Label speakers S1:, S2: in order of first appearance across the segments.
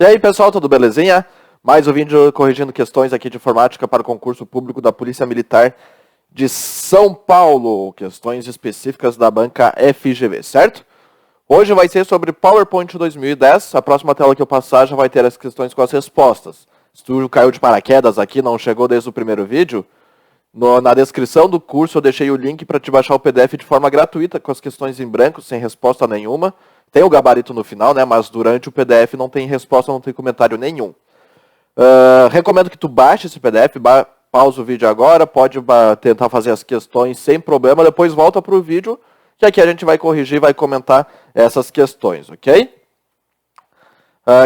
S1: E aí pessoal, tudo belezinha? Mais um vídeo corrigindo questões aqui de informática para o concurso público da Polícia Militar de São Paulo. Questões específicas da banca FGV, certo? Hoje vai ser sobre PowerPoint 2010. A próxima tela que eu passar já vai ter as questões com as respostas. Se tu caiu de paraquedas aqui, não chegou desde o primeiro vídeo, na descrição do curso eu deixei o link para te baixar o PDF de forma gratuita, com as questões em branco, sem resposta nenhuma. Tem o gabarito no final, né? Mas durante o PDF não tem resposta, não tem comentário nenhum. Recomendo que tu baixe esse PDF, pausa o vídeo agora, pode tentar fazer as questões sem problema, depois volta para o vídeo, que aqui a gente vai corrigir e vai comentar essas questões, ok?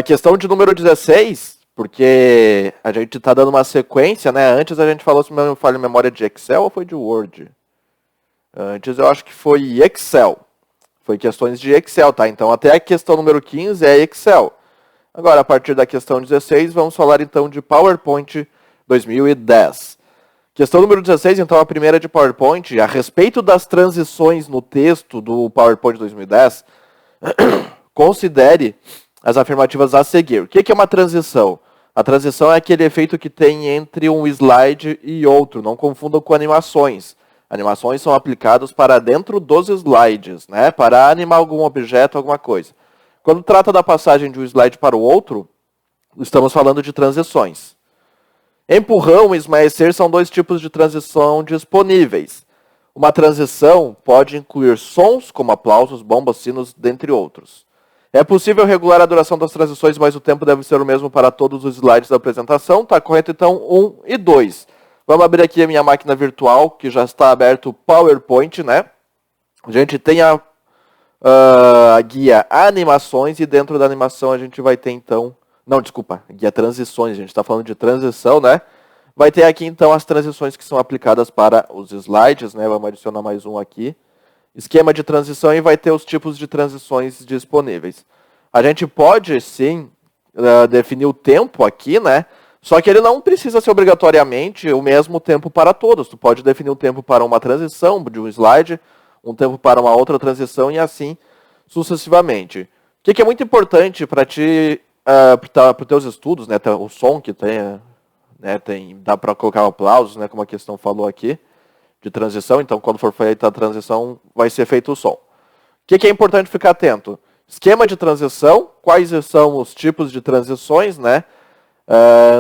S1: Questão de número 16, porque a gente está dando uma sequência, né? Antes a gente falou se eu falho memória de Excel ou foi de Word? Antes eu acho que foi Excel. Foi questões de Excel, tá? Então até a questão número 15 é Excel. Agora, a partir da questão 16, vamos falar então de PowerPoint 2010. Questão número 16, então a primeira de PowerPoint, a respeito das transições no texto do PowerPoint 2010, considere as afirmativas a seguir. O que é uma transição? A transição é aquele efeito que tem entre um slide e outro, não confundam com animações. Animações são aplicadas para dentro dos slides, né? Para animar algum objeto, alguma coisa. Quando trata da passagem de um slide para o outro, estamos falando de transições. Empurrão e esmaecer são dois tipos de transição disponíveis. Uma transição pode incluir sons, como aplausos, bombas, sinos, dentre outros. É possível regular a duração das transições, mas o tempo deve ser o mesmo para todos os slides da apresentação. Está correto, então, 1 e 2. Vamos abrir aqui a minha máquina virtual, que já está aberto o PowerPoint, né? A gente tem a guia animações e dentro da animação a gente vai ter então... Não, desculpa, a guia transições, a gente está falando de transição, né? Vai ter aqui então as transições que são aplicadas para os slides, né? Vamos adicionar mais um aqui. Esquema de transição e vai ter os tipos de transições disponíveis. A gente pode sim definir o tempo aqui, né? Só que ele não precisa ser obrigatoriamente o mesmo tempo para todos. Tu pode definir um tempo para uma transição de um slide, um tempo para uma outra transição e assim sucessivamente. O que é muito importante para ti, para os teus estudos, né? O som que tem, né? Dá para colocar aplausos, né? Como a questão falou aqui, de transição. Então, quando for feita a transição, vai ser feito o som. O que é importante ficar atento? Esquema de transição, quais são os tipos de transições, né?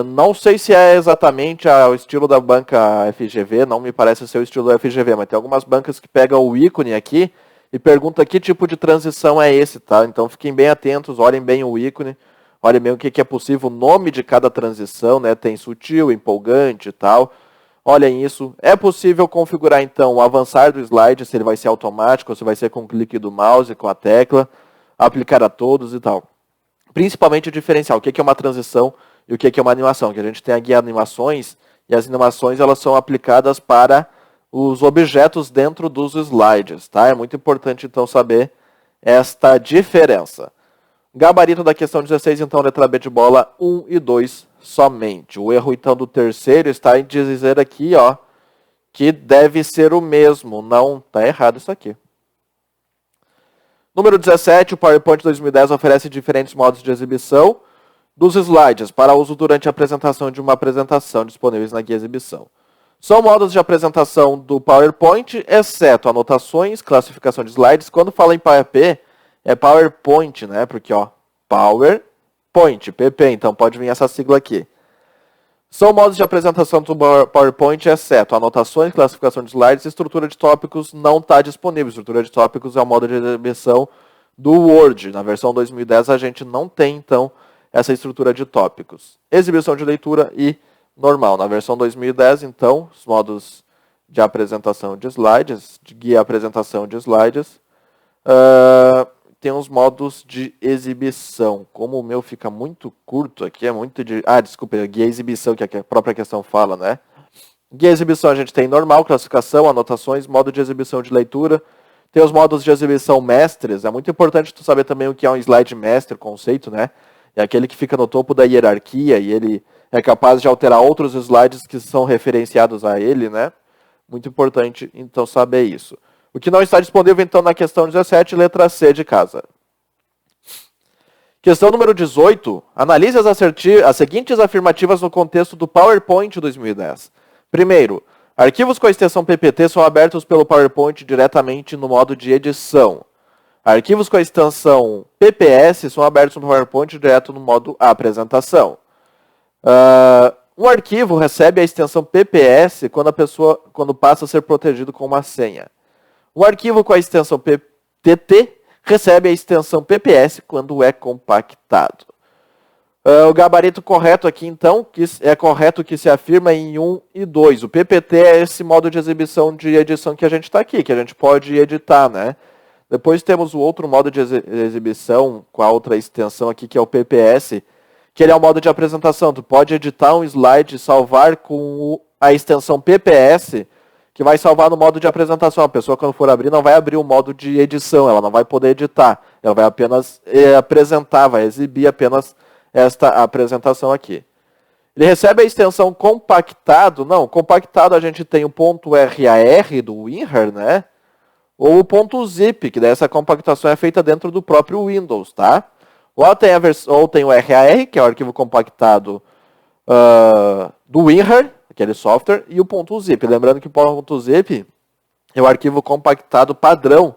S1: Não sei se é exatamente o estilo da banca FGV, não me parece ser o estilo da FGV, mas tem algumas bancas que pegam o ícone aqui e perguntam que tipo de transição é esse, tá? Então fiquem bem atentos, olhem bem o ícone, olhem bem o que é possível, o nome de cada transição, né? Tem sutil, empolgante e tal. Olhem isso. É possível configurar então o avançar do slide, se ele vai ser automático, ou se vai ser com o clique do mouse, com a tecla, aplicar a todos e tal. Principalmente o diferencial, o que é uma transição e o que é uma animação, que a gente tem aqui animações, e as animações elas são aplicadas para os objetos dentro dos slides, tá? É muito importante, então, saber esta diferença. Gabarito da questão 16, então, letra B de bola, 1 e 2 somente. O erro, então, do terceiro está em dizer aqui, ó, que deve ser o mesmo. Não, tá errado isso aqui. Número 17, o PowerPoint 2010 oferece diferentes modos de exibição dos slides para uso durante a apresentação de uma apresentação disponíveis na guia exibição. São modos de apresentação do PowerPoint, exceto anotações, classificação de slides. Quando fala em PowerP, é PowerPoint, né? Porque, ó, PowerPoint, PP, então pode vir essa sigla aqui. São modos de apresentação do PowerPoint, exceto anotações, classificação de slides, estrutura de tópicos não está disponível. Estrutura de tópicos é o modo de exibição do Word. Na versão 2010 a gente não tem, então, essa estrutura de tópicos. Exibição de leitura e normal. Na versão 2010, então, os modos de apresentação de slides, de guia apresentação de slides, tem os modos de exibição. Como o meu fica muito curto aqui, é muito de... desculpa, guia exibição, que a própria questão fala, né? Guia exibição a gente tem normal, classificação, anotações, modo de exibição de leitura. Tem os modos de exibição mestres. É muito importante tu saber também o que é um slide mestre, conceito, né? É aquele que fica no topo da hierarquia e ele é capaz de alterar outros slides que são referenciados a ele, né? Muito importante, então, saber isso. O que não está disponível, então, na questão 17, letra C de casa. Questão número 18. Analise as seguintes afirmativas no contexto do PowerPoint 2010. Primeiro, arquivos com a extensão PPT são abertos pelo PowerPoint diretamente no modo de edição. Arquivos com a extensão PPS são abertos no PowerPoint direto no modo apresentação. Um arquivo recebe a extensão PPS quando passa a ser protegido com uma senha. Um arquivo com a extensão PTT recebe a extensão PPS quando é compactado. O gabarito correto aqui, então, que é correto que se afirma em 1 e 2. O PPT é esse modo de exibição de edição que a gente está aqui, que a gente pode editar, né? Depois temos o outro modo de exibição com a outra extensão aqui, que é o PPS, que ele é o modo de apresentação. Tu pode editar um slide e salvar com a extensão PPS, que vai salvar no modo de apresentação. A pessoa, quando for abrir, não vai abrir o modo de edição, ela não vai poder editar. Ela vai apenas apresentar, vai exibir apenas esta apresentação aqui. Ele recebe a extensão compactado. Não, compactado a gente tem o ponto .rar do WinRAR, né? Ou o ponto .zip, que dessa compactação é feita dentro do próprio Windows, tá? Ou tem o RAR, que é o arquivo compactado do WinRAR, aquele software, e o ponto .zip. Lembrando que o ponto .zip é o arquivo compactado padrão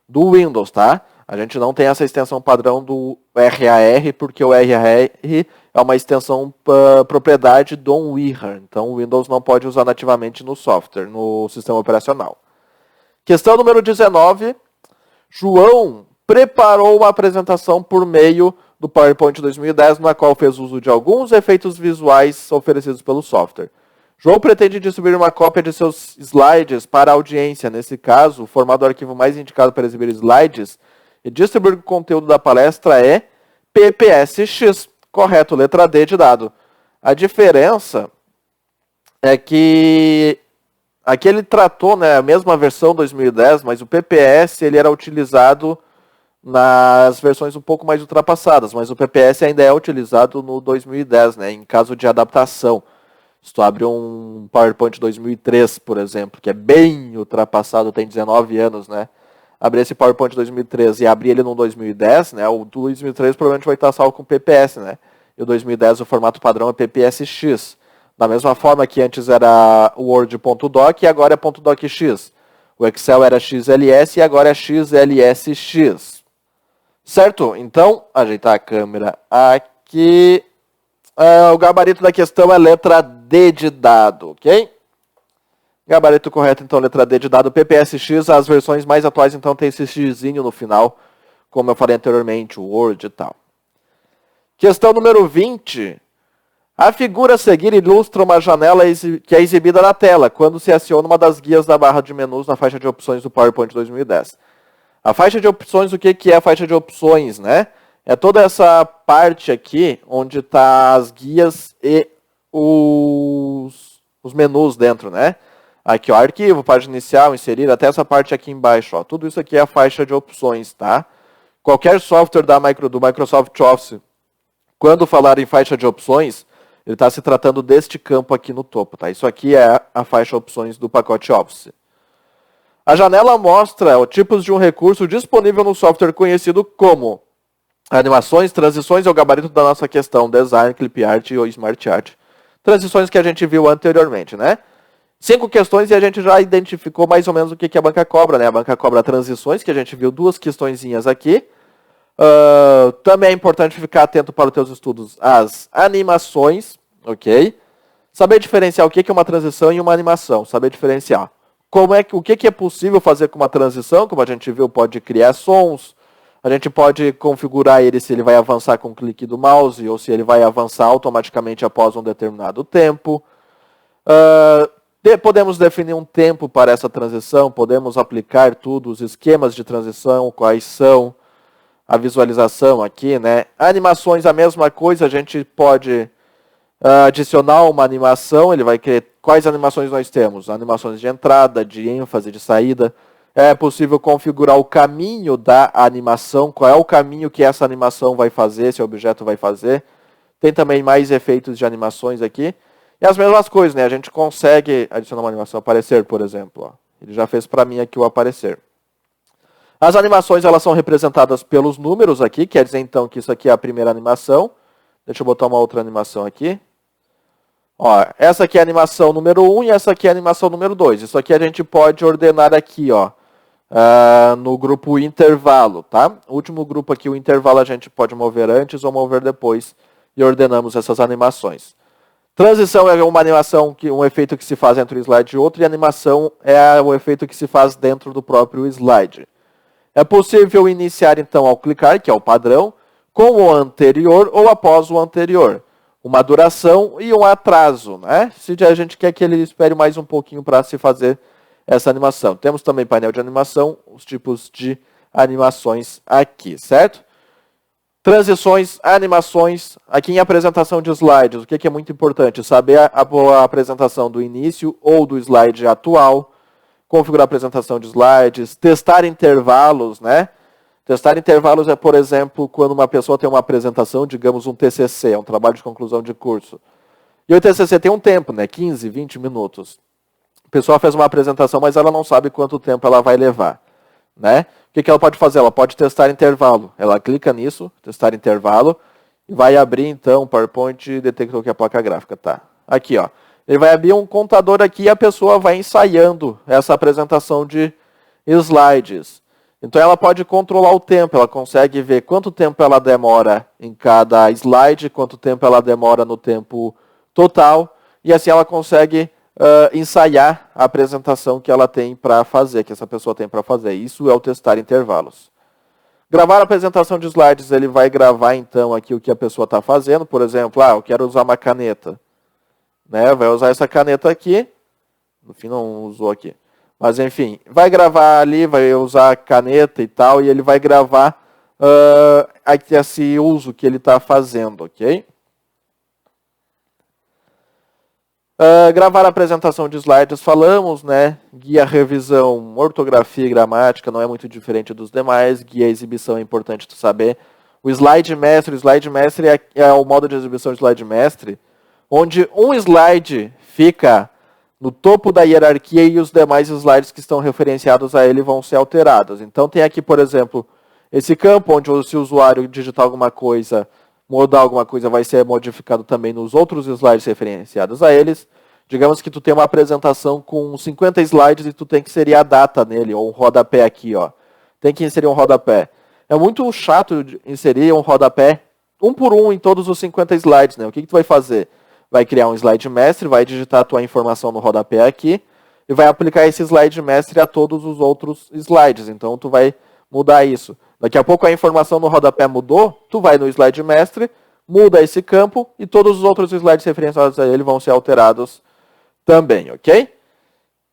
S1: do Windows, tá? A gente não tem essa extensão padrão do RAR, porque o RAR é uma extensão propriedade do WinRAR. Então o Windows não pode usar nativamente no software, no sistema operacional. Questão número 19. João preparou uma apresentação por meio do PowerPoint 2010, na qual fez uso de alguns efeitos visuais oferecidos pelo software. João pretende distribuir uma cópia de seus slides para a audiência. Nesse caso, o formato do arquivo mais indicado para exibir slides e distribuir o conteúdo da palestra é PPSX. Correto, letra D de dado. A diferença é que aqui ele tratou, né, a mesma versão 2010, mas o PPS ele era utilizado nas versões um pouco mais ultrapassadas, mas o PPS ainda é utilizado no 2010, né, em caso de adaptação. Se tu abre um PowerPoint 2003, por exemplo, que é bem ultrapassado, tem 19 anos, né, abrir esse PowerPoint 2003 e abrir ele no 2010, né, o 2003 provavelmente vai estar salvo com PPS, né, e o 2010 o formato padrão é PPSX. Da mesma forma que antes era o Word.doc e agora é .docx. O Excel era XLS e agora é XLSX. Certo? Então, ajeitar a câmera aqui. O gabarito da questão é letra D de dado, ok? Gabarito correto, então, letra D de dado. PPSX, as versões mais atuais, então, tem esse xzinho no final, como eu falei anteriormente, o Word e tal. Questão número 20. A figura a seguir ilustra uma janela que é exibida na tela, quando se aciona uma das guias da barra de menus na faixa de opções do PowerPoint 2010. A faixa de opções, o que é a faixa de opções, né? É toda essa parte aqui, onde está as guias e os menus dentro, né? Aqui, ó, arquivo, página inicial, inserir, até essa parte aqui embaixo, ó. Tudo isso aqui é a faixa de opções, tá? Qualquer software do Microsoft Office, quando falar em faixa de opções, ele está se tratando deste campo aqui no topo, tá? Isso aqui é a faixa opções do pacote Office. A janela mostra os tipos de um recurso disponível no software conhecido como animações, transições, é o gabarito da nossa questão, design, clip art ou smart art. Transições que a gente viu anteriormente, né? 5 questões e a gente já identificou mais ou menos o que é a banca cobra, né? A banca cobra transições, que a gente viu 2 questõezinhas aqui. Também é importante ficar atento para os teus estudos às animações, ok? Saber diferenciar o que é uma transição e uma animação, saber diferenciar. O que é possível fazer com uma transição, como a gente viu, pode criar sons, a gente pode configurar ele se ele vai avançar com o clique do mouse ou se ele vai avançar automaticamente após um determinado tempo. Podemos definir um tempo para essa transição, podemos aplicar tudo, os esquemas de transição, quais são, a visualização aqui, né? Animações, a mesma coisa, a gente pode adicionar uma animação, ele vai querer quais animações nós temos, animações de entrada, de ênfase, de saída. É possível configurar o caminho da animação, qual é o caminho que essa animação vai fazer, esse objeto vai fazer. Tem também mais efeitos de animações aqui. E as mesmas coisas, né? A gente consegue adicionar uma animação aparecer, por exemplo. Ó. Ele já fez para mim aqui o aparecer. As animações elas são representadas pelos números aqui, quer dizer então que isso aqui é a primeira animação. Deixa eu botar uma outra animação aqui. Ó, essa aqui é a animação número 1 e essa aqui é a animação número 2. Isso aqui a gente pode ordenar aqui, ó, no grupo intervalo, tá? O último grupo aqui, o intervalo, a gente pode mover antes ou mover depois e ordenamos essas animações. Transição é uma animação, um efeito que se faz entre um slide e outro, e animação é o efeito que se faz dentro do próprio slide. É possível iniciar, então, ao clicar, que é o padrão, com o anterior ou após o anterior. Uma duração e um atraso, né? Se a gente quer que ele espere mais um pouquinho para se fazer essa animação. Temos também painel de animação, os tipos de animações aqui, certo? Transições, animações, aqui em apresentação de slides, o que é muito importante? Saber a apresentação do início ou do slide atual, configurar a apresentação de slides, testar intervalos, né? Testar intervalos é, por exemplo, quando uma pessoa tem uma apresentação, digamos um TCC, é um trabalho de conclusão de curso. E o TCC tem um tempo, né? 15, 20 minutos. A pessoa fez uma apresentação, mas ela não sabe quanto tempo ela vai levar, né? O que ela pode fazer? Ela pode testar intervalo. Ela clica nisso, testar intervalo, e vai abrir, então, o PowerPoint detectou que é a placa gráfica, tá? Aqui, ó. Ele vai abrir um contador aqui e a pessoa vai ensaiando essa apresentação de slides. Então ela pode controlar o tempo, ela consegue ver quanto tempo ela demora em cada slide, quanto tempo ela demora no tempo total, e assim ela consegue ensaiar a apresentação que ela tem para fazer, que essa pessoa tem para fazer. Isso é o testar intervalos. Gravar a apresentação de slides, ele vai gravar então aqui o que a pessoa está fazendo. Por exemplo, eu quero usar uma caneta. Né? Vai usar essa caneta aqui. No fim não usou aqui. Mas enfim, vai gravar ali, vai usar a caneta e tal, e ele vai gravar esse uso que ele está fazendo, ok? Gravar a apresentação de slides, falamos, né? Guia, revisão, ortografia e gramática, não é muito diferente dos demais. Guia, exibição, é importante tu saber. O slide mestre é o modo de exibição de slide mestre, onde um slide fica no topo da hierarquia e os demais slides que estão referenciados a ele vão ser alterados. Então tem aqui, por exemplo, esse campo onde se o usuário digitar alguma coisa, mudar alguma coisa, vai ser modificado também nos outros slides referenciados a eles. Digamos que tu tem uma apresentação com 50 slides e tu tem que inserir a data nele, ou um rodapé aqui, ó. Tem que inserir um rodapé. É muito chato inserir um rodapé um por um em todos os 50 slides, né? O que tu vai fazer? Vai criar um slide mestre, vai digitar a tua informação no rodapé aqui e vai aplicar esse slide mestre a todos os outros slides. Então, tu vai mudar isso. Daqui a pouco a informação no rodapé mudou, tu vai no slide mestre, muda esse campo e todos os outros slides referenciados a ele vão ser alterados também, ok?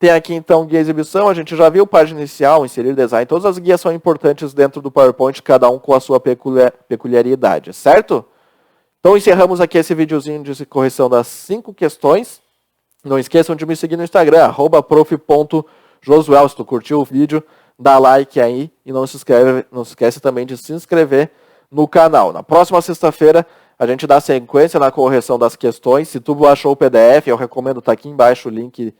S1: Tem aqui então guia exibição, a gente já viu página inicial, inserir design, todas as guias são importantes dentro do PowerPoint, cada um com a sua peculiaridade, certo? Então encerramos aqui esse videozinho de correção das 5 questões. Não esqueçam de me seguir no Instagram, @prof.josuel. Se tu curtiu o vídeo, dá like aí e não se esquece também de se inscrever no canal. Na próxima sexta-feira, a gente dá sequência na correção das questões. Se tu achou o PDF, eu recomendo, tá aqui embaixo o link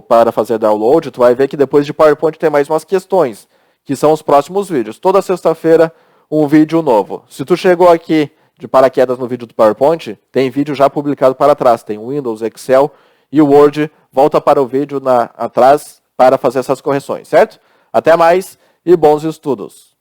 S1: para fazer download. Tu vai ver que depois de PowerPoint tem mais umas questões, que são os próximos vídeos. Toda sexta-feira, um vídeo novo. Se tu chegou aqui de paraquedas no vídeo do PowerPoint, tem vídeo já publicado para trás. Tem o Windows, Excel e o Word. Volta para o vídeo atrás para fazer essas correções, certo? Até mais e bons estudos!